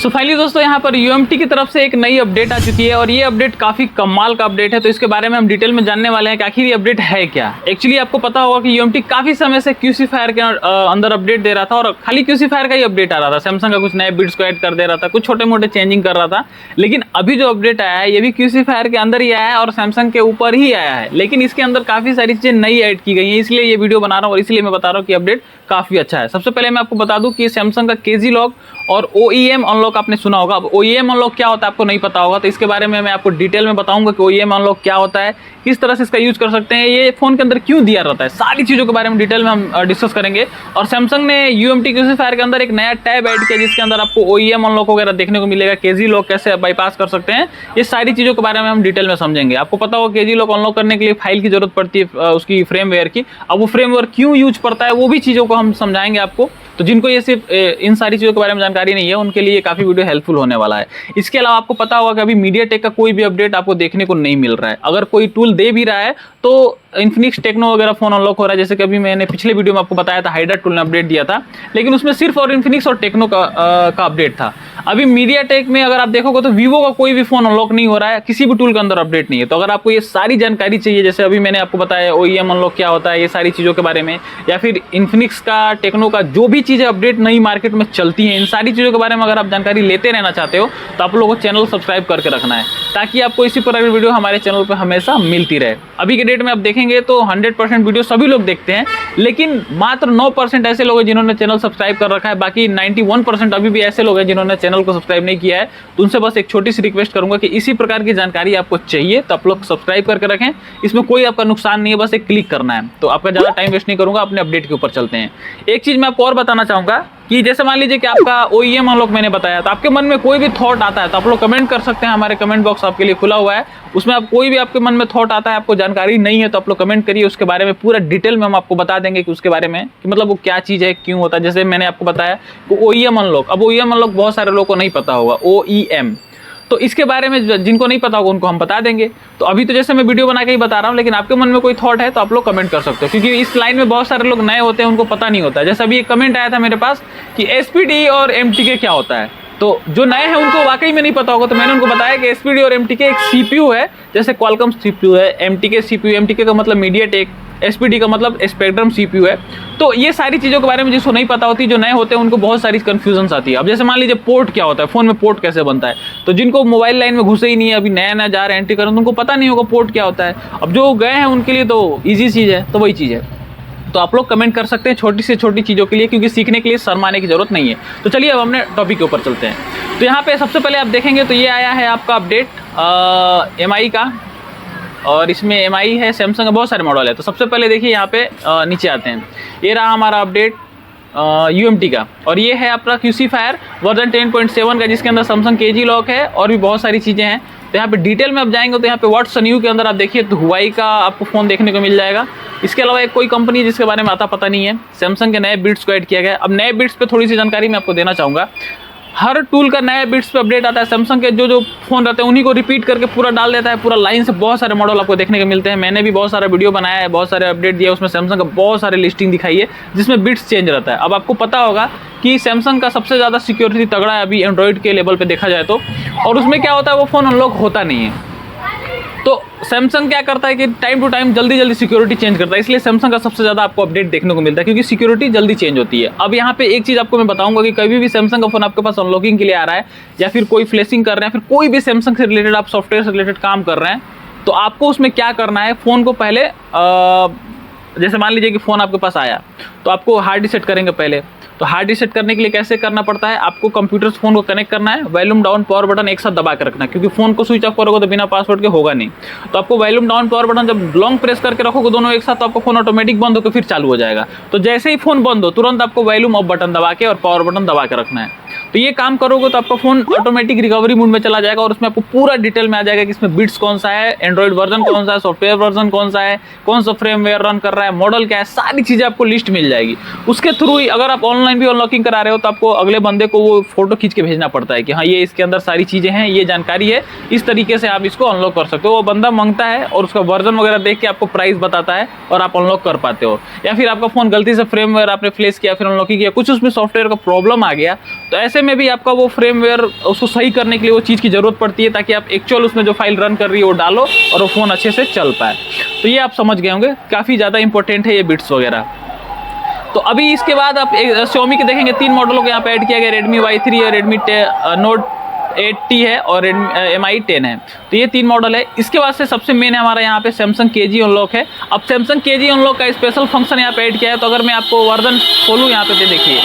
So finally दोस्तों यहाँ पर UMT की तरफ से एक नई अपडेट आ चुकी है और ये अपडेट काफ़ी कमाल का अपडेट है। तो इसके बारे में हम डिटेल में जानने वाले हैं कि आखिर ये अपडेट है क्या। एक्चुअली आपको पता होगा कि UMT काफ़ी समय से QC फायर के अंदर अपडेट दे रहा था और खाली QC फायर का ही अपडेट आ रहा था। सैमसंग का कुछ नए बिट्स को ऐड कर दे रहा था, कुछ छोटे मोटे चेंजिंग कर रहा था। लेकिन अभी जो अपडेट आया है ये भी QC फायर के अंदर ही आया है और सैमसंग के ऊपर ही आया है, लेकिन इसके अंदर काफ़ी सारी चीज़ें नई ऐड की गई हैं। इसलिए ये वीडियो बना रहा हूँ और इसलिए मैं बता रहा हूँ कि अपडेट काफ़ी अच्छा है। सबसे पहले मैं आपको बता दूँ कि सैमसंग का KG लॉक और OEM अनलॉक आपने सुना होगा। अब OEM अनलॉक क्या होता है आपको नहीं पता होगा, तो इसके बारे में मैं आपको डिटेल में बताऊंगा कि OEM अनलॉक क्या होता है, किस तरह से इसका यूज कर सकते हैं, ये फोन के अंदर क्यों दिया रहता है, सारी चीज़ों के बारे में डिटेल में हम डिस्कस करेंगे। और सैमसंग ने UMT QC फायर के अंदर एक नया टैब ऐड किया जिसके अंदर आपको OEM अनलॉक वगैरह देखने को मिलेगा। KG लॉक कैसे बाईपास कर सकते हैं, ये सारी चीज़ों के बारे में हम डिटेल में समझेंगे। आपको पता होगा KG लॉक अनलॉक करने के लिए फाइल की जरूरत पड़ती है, उसकी फ्रेमवेयर की। अब वो फ्रेमवेयर क्यों यूज पड़ता है वो भी चीज़ों को हम समझाएंगे आपको। तो जिनको ये सिर्फ इन सारी चीज़ों के बारे में जानकारी नहीं है उनके लिए काफ़ी वीडियो हेल्पफुल होने वाला है। इसके अलावा आपको पता होगा कि अभी मीडियाटेक का कोई भी अपडेट आपको देखने को नहीं मिल रहा है। अगर कोई टूल दे भी रहा है तो इन्फिनिक्स टेक्नो वगैरह फोन अनलॉक हो रहा है, जैसे कि अभी मैंने पिछले वीडियो में आपको बताया था हाइड्रा टूल ने अपडेट दिया था, लेकिन उसमें सिर्फ और इन्फिनिक्स और टेक्नो का अपडेट था। अभी मीडियाटेक में अगर आप देखोगे तो वीवो का कोई भी फोन अनलॉक नहीं हो रहा है, किसी भी टूल के अंदर अपडेट नहीं है। तो अगर आपको ये सारी जानकारी चाहिए, जैसे अभी मैंने आपको बताया OEM अनलॉक क्या होता है, ये सारी चीज़ों के बारे में, या फिर इन्फिनिक्स का टेक्नो का जो भी चीज़ें अपडेट नई मार्केट में चलती हैं, इन सारी चीज़ों के बारे में अगर आप जानकारी लेते रहना चाहते हो तो आप लोगों को चैनल सब्सक्राइब करके रखना है, ताकि आपको इसी प्रकार की वीडियो हमारे चैनल पर हमेशा मिलती रहे। अभी के डेट में आप देखेंगे तो 100% वीडियो सभी लोग देखते हैं, लेकिन मात्र 9% ऐसे लोग हैं जिन्होंने चैनल सब्सक्राइब कर रखा है। बाकी 91% अभी भी ऐसे लोग हैं जिन्होंने चैनल को सब्सक्राइब नहीं किया है। तो उनसे बस एक छोटी सी रिक्वेस्ट करूंगा कि इसी प्रकार की जानकारी आपको चाहिए तो आप लोग सब्सक्राइब करके रखें। इसमें कोई आपका नुकसान नहीं है, बस एक क्लिक करना है। तो आपका ज़्यादा टाइम वेस्ट नहीं करूंगा, अपने अपडेट के ऊपर चलते हैं। एक चीज़ मैं आपको और बताना चाहूँगा कि जैसे मान लीजिए कि आपका OEM अनलॉक मैंने बताया, तो आपके मन में कोई भी थॉट आता है तो आप लोग कमेंट कर सकते हैं। हमारे कमेंट बॉक्स आपके लिए खुला हुआ है, उसमें आप कोई भी आपके मन में थॉट आता है, आपको जानकारी नहीं है तो आप लोग कमेंट करिए, उसके बारे में पूरा डिटेल में हम आपको बता देंगे कि उसके बारे में कि मतलब वो क्या चीज़ है, क्यों होता है। जैसे मैंने आपको बताया कि OEM अनलॉक, अब OEM अनलॉक बहुत सारे लोगों को नहीं पता होगा, OEM, तो इसके बारे में जिनको नहीं पता होगा उनको हम बता देंगे। तो अभी तो जैसे मैं वीडियो बना के ही बता रहा हूँ, लेकिन आपके मन में कोई थॉट है तो आप लोग कमेंट कर सकते हो, क्योंकि इस लाइन में बहुत सारे लोग नए होते हैं, उनको पता नहीं होता है। जैसे अभी एक कमेंट आया था मेरे पास कि SPD और MTK क्या होता है, तो जो नए हैं उनको वाकई में नहीं पता होगा। तो मैंने उनको बताया कि SPD और MTK एक CPU है, जैसे क्वालकॉम CPU है, MTK CPU, MTK का मतलब मीडियाटेक, SPD का मतलब स्पेक्ट्रम CPU है। तो ये सारी चीज़ों के बारे में जिसको नहीं पता होती, जो नए होते हैं उनको बहुत सारी कन्फ्यूजन्स आती है। अब जैसे मान लीजिए पोर्ट क्या होता है, फ़ोन में पोर्ट कैसे बनता है, तो जिनको मोबाइल लाइन में घुसे ही नहीं है, अभी नया नया जा रहे हैं एंट्री करने, तो उनको पता नहीं होगा पोर्ट क्या होता है। अब जो गए हैं उनके लिए तो ईजी चीज़ है, तो वही चीज़ है। तो आप लोग कमेंट कर सकते हैं छोटी से छोटी चीज़ों के लिए, क्योंकि सीखने के लिए शर्माने की जरूरत नहीं है। तो चलिए अब हमने टॉपिक के ऊपर चलते हैं। तो यहाँ पे सबसे पहले आप देखेंगे तो ये आया है आपका अपडेट MI का, और इसमें MI है, सैमसंग का बहुत सारे मॉडल है। तो सबसे पहले देखिए यहाँ पे नीचे आते हैं, ये रहा हमारा अपडेट UMT का, और ये है आपका QC फायर वर्जन 10.7 का, जिसके अंदर सैमसंग KG लॉक है और भी बहुत सारी चीज़ें हैं। तो यहाँ पे डिटेल में आप जाएंगे तो यहाँ पे व्हाट्स न्यू के अंदर आप देखिए तो हुआई का आपको फ़ोन देखने को मिल जाएगा। इसके अलावा एक कोई कंपनी जिसके बारे में आता पता नहीं है, सैमसंग के नए बिट्स को ऐड किया गया है। अब नए बिट्स पे थोड़ी सी जानकारी मैं आपको देना चाहूँगा। हर टूल का नए बिट्स पे अपडेट आता है। सैमसंग के जो फ़ोन रहते हैं उन्हीं को रिपीट करके पूरा डाल देता है, पूरा लाइन से बहुत सारे मॉडल आपको देखने को मिलते हैं। मैंने भी बहुत सारा वीडियो बनाया है, बहुत सारे अपडेट दिया, उसमें सैमसंग का बहुत सारे लिस्टिंग दिखाई है जिसमें बिट्स चेंज रहता है। अब आपको पता होगा कि सैमसंग का सबसे ज़्यादा सिक्योरिटी तगड़ा है अभी एंड्रॉइड के लेवल पर देखा जाए तो, और उसमें क्या होता है वो फ़ोन अनलॉक होता नहीं है। तो सैमसंग क्या करता है कि टाइम टू टाइम जल्दी सिक्योरिटी चेंज करता है, इसलिए सैमसंग का सबसे ज़्यादा आपको अपडेट देखने को मिलता है, क्योंकि सिक्योरिटी जल्दी चेंज होती है। अब यहाँ पे एक चीज़ आपको मैं बताऊंगा कि कभी भी सैमसंग का फ़ोन आपके पास अनलॉकिंग के लिए आ रहा है, या फिर कोई फ्लैशिंग कर रहे हैं, फिर कोई भी सैमसंग से रिलेटेड आप सॉफ्टवेयर से रिलेटेड काम कर रहे हैं, तो आपको उसमें क्या करना है, फ़ोन को पहले जैसे मान लीजिए कि फ़ोन आपके पास आया तो आपको हार्ड रीसेट करेंगे पहले। तो हार्ड रीसेट करने के लिए कैसे करना पड़ता है, आपको कंप्यूटर से फ़ोन को कनेक्ट करना है, वॉल्यूम डाउन पावर बटन एक साथ दबा के रखना है, क्योंकि फ़ोन को स्विच ऑफ करोगे तो बिना पासवर्ड के होगा नहीं। तो आपको वॉल्यूम डाउन पावर बटन जब लॉन्ग प्रेस करके रखोगे दोनों एक साथ, तो आपका फ़ोन ऑटोमेटिक बंद होकर फिर चालू हो जाएगा। तो जैसे ही फ़ोन बंद हो तुरंत आपको वॉल्यूम ऑफ बटन दबा के और पावर बटन दबा के रखना है। तो ये काम करोगे तो आपका फ़ोन ऑटोमेटिक रिकवरी मोड में चला जाएगा, और उसमें आपको पूरा डिटेल में आ जाएगा कि इसमें बिट्स कौन सा है, एंड्रॉइड वर्जन कौन सा है, सॉफ्टवेयर वर्जन कौन सा है, कौन सा फ्रेमवेयर रन कर रहा है, मॉडल क्या है, सारी चीज़ें आपको लिस्ट मिल जाएगी। उसके थ्रू ही अगर आप ऑनलाइन भी अनलॉकिंग करा रहे हो तो आपको अगले बंदे को वो फोटो खींच के भेजना पड़ता है कि हाँ ये इसके अंदर सारी चीज़ें हैं, ये जानकारी है, इस तरीके से आप इसको अनलॉक कर सकते हो। वो बंदा मांगता है और उसका वर्जन वगैरह देख के आपको प्राइस बताता है और आप अनलॉक कर पाते हो। या फिर आपका फ़ोन गलती से फ्रेमवेयर आपने फ्लैश किया, फिर अनलॉकिंग किया, कुछ उसमें सॉफ्टवेयर का प्रॉब्लम आ गया, तो ऐसे में भी आपका वो फ्रेमवेयर उसको सही करने के लिए वो चीज़ की ज़रूरत पड़ती है, ताकि आप एक्चुअल उसमें जो फाइल रन कर रही है वो डालो और वो फ़ोन अच्छे से चल पाए। तो ये आप समझ गए होंगे, काफ़ी ज़्यादा इंपॉर्टेंट है ये बिट्स वगैरह। तो अभी इसके बाद आप Xiaomi के देखेंगे 3 मॉडलों को यहाँ पे ऐड किया गया, Redmi Y3 है, Redmi Note 8T है और Mi 10 है। तो ये 3 मॉडल है। इसके बाद से सबसे मेन है हमारा यहाँ पे Samsung KG अनलॉक है। अब Samsung KG अनलॉक का स्पेशल फंक्शन यहाँ पे ऐड किया है। तो अगर मैं आपको वर्जन खोलूँ यहाँ पे, देखिए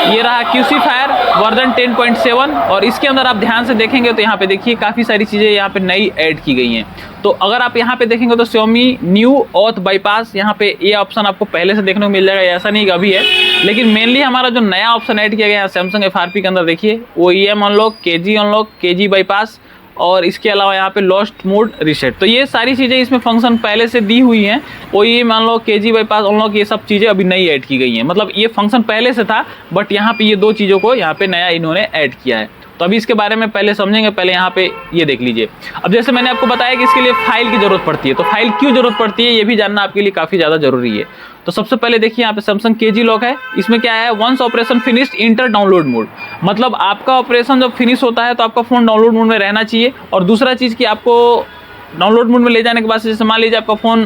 ये रहा QC Fire वर्जन 10.7 और इसके अंदर आप ध्यान से देखेंगे तो यहाँ पे देखिए काफ़ी सारी चीज़ें यहाँ पे नई ऐड की गई हैं। तो अगर आप यहाँ पे देखेंगे तो Xiaomi न्यू ऑथ बाईपास, यहाँ पे ये ऑप्शन आपको पहले से देखने को मिल जाएगा, ऐसा नहीं कि अभी है, लेकिन मेनली हमारा जो नया ऑप्शन ऐड किया गया है Samsung FRP के अंदर देखिए, OEM अनलॉक, KG बाईपास और इसके अलावा यहाँ पे लॉस्ट मोड रीसेट। तो ये सारी चीज़ें इसमें फंक्शन पहले से दी हुई हैं। OEM unlock, KG bypass unlock, ये सब चीज़ें अभी नई ऐड की गई हैं। मतलब ये फंक्शन पहले से था, बट यहाँ पे ये 2 चीज़ों को यहाँ पे नया इन्होंने ऐड किया है। तो अभी इसके बारे में पहले समझेंगे, पहले यहाँ पे ये देख लीजिए। अब जैसे मैंने आपको बताया कि इसके लिए फाइल की ज़रूरत पड़ती है, तो फाइल क्यों ज़रूरत पड़ती है ये भी जानना आपके लिए काफ़ी ज़्यादा ज़रूरी है। तो सबसे पहले देखिए यहाँ पे Samsung KG लॉक है। इसमें क्या है, once operation finished enter download mode, मतलब आपका ऑपरेशन जब फिनिश होता है तो आपका फ़ोन डाउनलोड मोड में रहना चाहिए। और दूसरा चीज़ कि आपको डाउनलोड मोड में ले जाने के बाद, जैसे मान लीजिए आपका फ़ोन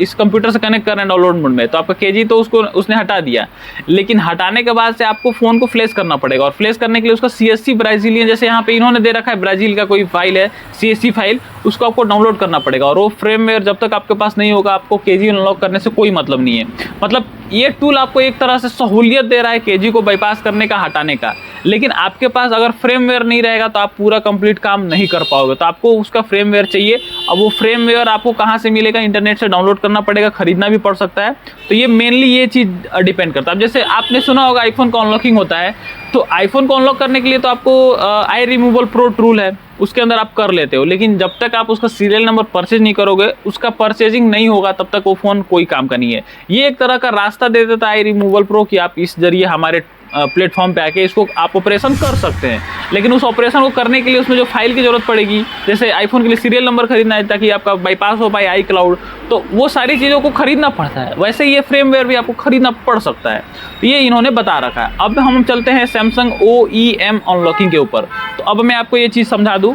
इस कंप्यूटर से कनेक्ट कर रहे हैं डाउनलोड मोड में, तो आपका KG तो उसने हटा दिया, लेकिन हटाने के बाद से आपको फ़ोन को फ्लैश करना पड़ेगा। और फ्लैश करने के लिए उसका CSC ब्राज़ीलियन, जैसे यहाँ पे इन्होंने दे रखा है ब्राज़ील का कोई फाइल है CSC फाइल, उसको आपको डाउनलोड करना पड़ेगा। और वो फ्रेमवेयर जब तक आपके पास नहीं होगा, आपको KG अनलॉक करने से कोई मतलब नहीं है। मतलब ये टूल आपको एक तरह से सहूलियत दे रहा है KG को बाईपास करने का, हटाने का, लेकिन आपके पास अगर फ्रेमवेयर नहीं रहेगा तो आप पूरा कंप्लीट काम नहीं कर पाओगे। तो आपको उसका फ्रेमवेयर चाहिए। अब वो फ्रेमवेयर आपको कहाँ से मिलेगा, इंटरनेट से डाउनलोड करना पड़ेगा, खरीदना भी पड़ सकता है। तो ये मेनली ये चीज़ डिपेंड करता है। अब जैसे आपने सुना होगा आईफोन का अनलॉकिंग होता है, तो आईफोन को अनलॉक करने के लिए तो आपको आई रिमूवल प्रो टूल है, उसके अंदर आप कर लेते हो, लेकिन जब तक आप उसका सीरियल नंबर परचेज नहीं करोगे, उसका परचेजिंग नहीं होगा, तब तक वो फ़ोन कोई काम का नहीं है। ये एक तरह का रास्ता दे देता है आई रिमूवल प्रो कि आप इस जरिए हमारे प्लेटफॉर्म पे आके इसको आप ऑपरेशन कर सकते हैं। लेकिन उस ऑपरेशन को करने के लिए उसमें जो फाइल की ज़रूरत पड़ेगी, जैसे आईफोन के लिए सीरियल नंबर खरीदना है ताकि आपका बाईपास हो पाए iCloud, तो वो सारी चीज़ों को खरीदना पड़ता है। वैसे ये फ्रेमवेयर भी आपको खरीदना पड़ सकता है, तो ये इन्होंने बता रखा है। अब हम चलते हैं Samsung OEM अनलॉकिंग के ऊपर। तो अब मैं आपको ये चीज़ समझा दूँ,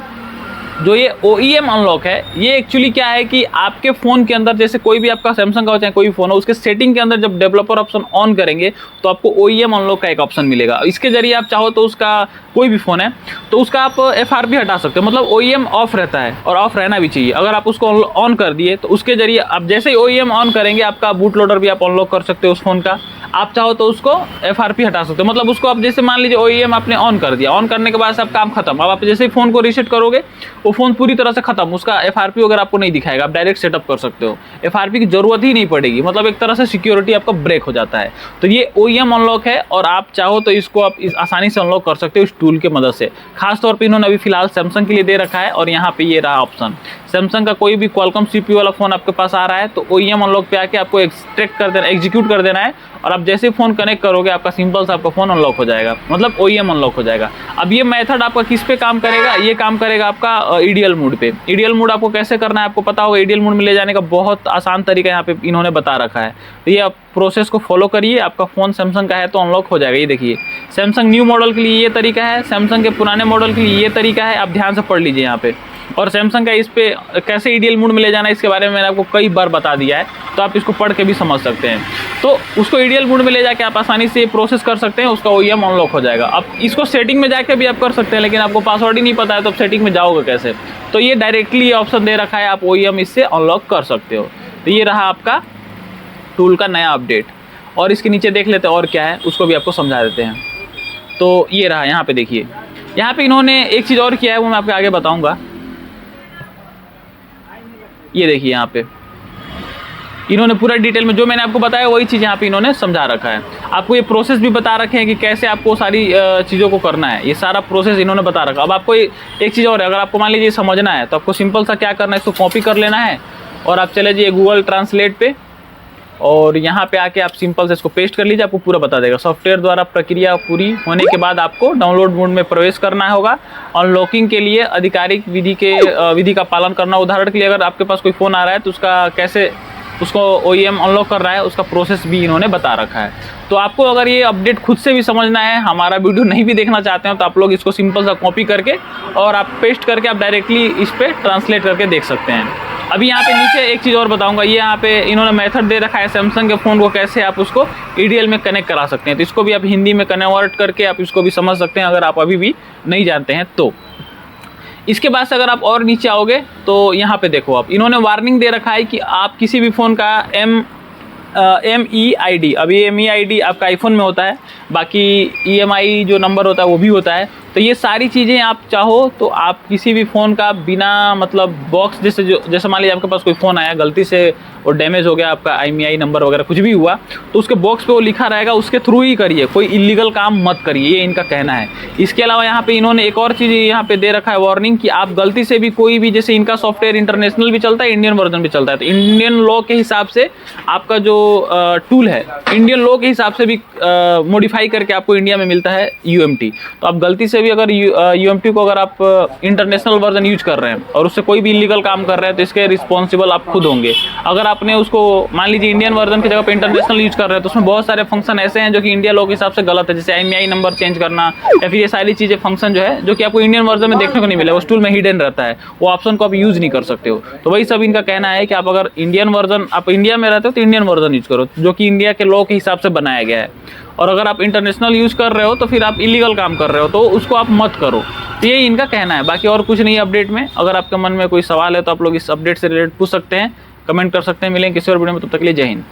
जो ये OEM अनलॉक है, ये एक्चुअली क्या है कि आपके फ़ोन के अंदर, जैसे कोई भी आपका सैमसंग का हो चाहे कोई भी फ़ोन हो, उसके सेटिंग के अंदर जब डेवलपर ऑप्शन ऑन करेंगे तो आपको OEM अनलॉक का एक ऑप्शन मिलेगा। इसके जरिए आप चाहो तो उसका कोई भी फ़ोन है तो उसका आप FRP हटा सकते हो। मतलब OEM ऑफ रहता है और ऑफ रहना भी चाहिए। अगर आप उसको ऑन कर दिए तो उसके जरिए आप जैसे ही OEM ऑन करेंगे, आपका बूट लोडर भी आप अनलॉक कर सकते हो उस फ़ोन का। आप चाहो तो उसको FRP हटा सकते हो। मतलब उसको आप जैसे मान लीजिए OEM आपने ऑन कर दिया, ऑन करने के बाद सब काम खत्म। अब आप जैसे ही फ़ोन को रीसेट करोगे, वो फ़ोन पूरी तरह से खत्म, उसका FRP वगैरह आपको नहीं दिखाएगा, आप डायरेक्ट सेटअप कर सकते हो, FRP की ज़रूरत ही नहीं पड़ेगी। मतलब एक तरह से सिक्योरिटी आपका ब्रेक हो जाता है। तो ये OEM अनलॉक है और आप चाहो तो इसको आप आसानी से अनलॉक कर सकते हो इस टूल की मदद से। खासतौर पर इन्होंने अभी फिलहाल सैमसंग के लिए दे रखा है और यहाँ पे ये रहा ऑप्शन। सैमसंग का कोई भी क्वालकॉम CPU वाला फ़ोन आपके पास आ रहा है तो OEM अनलॉक पे आके आपको एक्सट्रैक्ट कर देना, एग्जीक्यूट कर देना है, और आप जैसे फ़ोन कनेक्ट करोगे आपका सिंपल सा आपका फ़ोन अनलॉक हो जाएगा। मतलब OEM अनलॉक हो जाएगा। अब ये मेथड आपका किस पे काम करेगा, ये काम करेगा आपका EDL मोड पे। EDL मोड आपको कैसे करना है आपको पता होगा। EDL मोड में ले जाने का बहुत आसान तरीका यहाँ पे इन्होंने बता रखा है। तो ये आप प्रोसेस को फॉलो करिए, आपका फ़ोन सैमसंग का है तो अनलॉक हो जाएगा। ये देखिए, सैमसंग न्यू मॉडल के लिए ये तरीका है, सैमसंग के पुराने मॉडल के लिए ये तरीका है। आप ध्यान से पढ़ लीजिए यहाँ पे। और सैमसंग का इस पे कैसे EDL मोड में ले जाना है इसके बारे में मैंने आपको कई बार बता दिया है, तो आप इसको पढ़ के भी समझ सकते हैं। तो उसको EDL मोड में ले जाके आप आसानी से प्रोसेस कर सकते हैं, उसका OEM अनलॉक हो जाएगा। अब इसको सेटिंग में जाके भी आप कर सकते हैं, लेकिन आपको पासवर्ड ही नहीं पता है तो आप सेटिंग में जाओगे कैसे। तो ये डायरेक्टली ये ऑप्शन दे रखा है, आप OEM इससे अनलॉक कर सकते हो। तो ये रहा आपका टूल का नया अपडेट। और इसके नीचे देख लेते हैं और क्या है, उसको भी आपको समझा देते हैं। तो ये रहा, यहाँ पे देखिए, यहाँ पे इन्होंने एक चीज़ और किया है, वो मैं आपको आगे बताऊँगा। ये देखिए, यहाँ पे इन्होंने पूरा डिटेल में जो मैंने आपको बताया वही चीज़ यहाँ पे इन्होंने समझा रखा है। आपको ये प्रोसेस भी बता रखे हैं कि कैसे आपको सारी चीज़ों को करना है। ये सारा प्रोसेस इन्होंने बता रखा। अब आपको एक चीज़ और है, अगर आपको मान लीजिए समझना है तो आपको सिंपल सा क्या करना है, इसको कॉपी कर लेना है और आप चले जाइए गूगल ट्रांसलेट पे और यहाँ पे आके आप सिंपल से इसको पेस्ट कर लीजिए, आपको पूरा बता देगा। सॉफ्टवेयर द्वारा प्रक्रिया पूरी होने के बाद आपको डाउनलोड मोड में प्रवेश करना होगा। अनलॉकिंग के लिए आधिकारिक विधि का पालन करना। उदाहरण के लिए अगर आपके पास कोई फ़ोन आ रहा है तो उसका कैसे उसको OEM अनलॉक कर रहा है, उसका प्रोसेस भी इन्होंने बता रखा है। तो आपको अगर ये अपडेट खुद से भी समझना है, हमारा वीडियो नहीं भी देखना चाहते हो, तो आप लोग इसको सिंपल सा कॉपी करके और आप पेस्ट करके आप डायरेक्टली इस पर ट्रांसलेट करके देख सकते हैं। अभी यहाँ पे नीचे एक चीज़ और बताऊंगा, ये यहाँ पे इन्होंने मेथड दे रखा है सैमसंग के फ़ोन को कैसे आप उसको EDL में कनेक्ट करा सकते हैं। तो इसको भी आप हिंदी में कन्वर्ट करके आप इसको भी समझ सकते हैं, अगर आप अभी भी नहीं जानते हैं तो। इसके बाद से अगर आप और नीचे आओगे तो यहाँ पे देखो, आप इन्होंने वार्निंग दे रखा है कि आप किसी भी फ़ोन का MEID, अभी MEID आपका आईफोन में होता है, बाकी EMI जो नंबर होता है वो भी होता है। तो ये सारी चीज़ें आप चाहो तो आप किसी भी फ़ोन का बिना मतलब बॉक्स, जैसे मान लीजिए आपके पास कोई फ़ोन आया गलती से और डैमेज हो गया, आपका IMEI नंबर वगैरह कुछ भी हुआ, तो उसके बॉक्स पे वो लिखा रहेगा, उसके थ्रू ही करिए, कोई इलीगल काम मत करिए, ये इनका कहना है। इसके अलावा यहाँ पे इन्होंने एक और चीज़ यहाँ पे दे रखा है वार्निंग कि आप गलती से भी कोई भी, जैसे इनका सॉफ्टवेयर इंटरनेशनल भी चलता है, इंडियन वर्जन भी चलता है, तो इंडियन लॉ के हिसाब से आपका जो टूल है इंडियन लॉ के हिसाब से भी मॉडिफाई करके आपको इंडिया में मिलता है UMT। तो आप गलती से भी अगर UMT को अगर आप इंटरनेशनल वर्जन यूज कर रहे हैं और उससे कोई भी इलीगल काम कर रहे हैं, तो इसके रिस्पॉन्सिबल आप खुद होंगे। अगर आपने उसको मान लीजिए इंडियन वर्जन की जगह पे इंटरनेशनल यूज कर रहे हैं, तो उसमें बहुत सारे फंक्शन ऐसे हैं जो कि इंडिया लॉ के हिसाब से गलत है, जैसे IMEI नंबर चेंज करना या फिर ये सारी चीज़ें फंक्शन जो है जो कि आपको इंडियन वर्जन में देखने को नहीं मिले, उस टूल में हिडन रहता है, वो ऑप्शन को आप यूज नहीं कर सकते हो। तो वही सब इनका कहना है कि आप अगर इंडियन वर्जन, आप इंडिया में रहते हो तो इंडियन वर्जन यूज करो जो कि इंडिया के लॉ के हिसाब से बनाया गया है, और अगर आप इंटरनेशनल यूज कर रहे हो तो फिर आप इलीगल काम कर रहे हो, तो उसको आप मत करो। तो यही इनका कहना है, बाकी और कुछ नहीं है अपडेट में। अगर आपके मन में कोई सवाल है तो आप लोग इस अपडेट से रिलेटेड पूछ सकते हैं, कमेंट कर सकते हैं। मिलेंगे किसी और वीडियो में, तब तक के लिए जय हिंद।